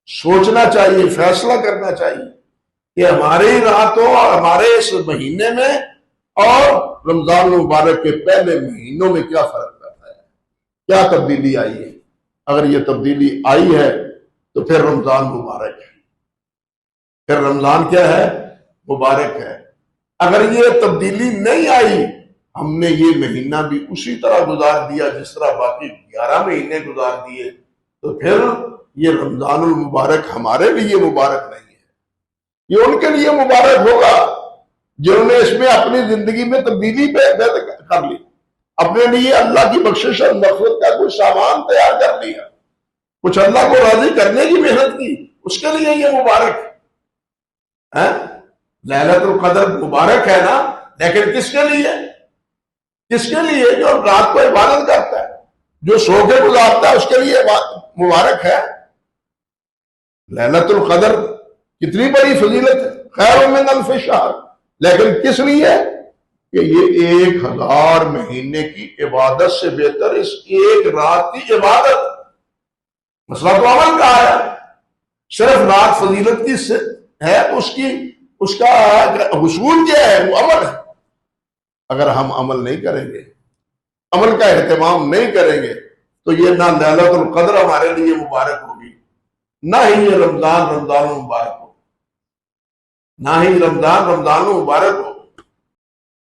سوچنا چاہیے، فیصلہ کرنا چاہیے کہ ہماری راتوں اور ہمارے اس مہینے میں اور رمضان المبارک کے پہلے مہینوں میں کیا فرق رہتا ہے، کیا تبدیلی آئی ہے۔ اگر یہ تبدیلی آئی ہے تو پھر رمضان مبارک ہے، پھر رمضان کیا ہے، مبارک ہے۔ اگر یہ تبدیلی نہیں آئی، ہم نے یہ مہینہ بھی اسی طرح گزار دیا جس طرح باقی 11 مہینے گزار دیے، تو پھر یہ رمضان المبارک ہمارے لیے مبارک نہیں ہے، یہ ان کے لیے مبارک ہوگا جنہوں نے اس میں اپنی زندگی میں تبدیلی پیدا کر لی، اپنے لیے اللہ کی بخشش اور مغفرت کا کوئی سامان تیار کر لیا، کچھ اللہ کو راضی کرنے کی محنت کی، اس کے لیے یہ مبارک ہے۔ لیلۃ القدر مبارک ہے نا، لیکن کس کے لیے؟ کس کے لیے؟ جو رات کو عبادت کرتا ہے، جو سو کے گزارتا ہے، اس کے لیے مبارک ہے۔ لیلۃ القدر کتنی بڑی فضیلت ہے، خیر من الف شہر، لیکن کس لیے؟ کہ یہ 1000 مہینے کی عبادت سے بہتر اس ایک رات کی عبادت۔ مسئلہ تو عمل کا ہے، صرف رات فضیلت کی ہے، اس کا حصول کیا ہے، وہ عمل ہے۔ اگر ہم عمل نہیں کریں گے، عمل کا اہتمام نہیں کریں گے، تو یہ نہ لیلۃ القدر ہمارے لیے مبارک ہوگی، نہ ہی یہ رمضان المبارک ہو، نہ ہی رمضان المبارک ہو۔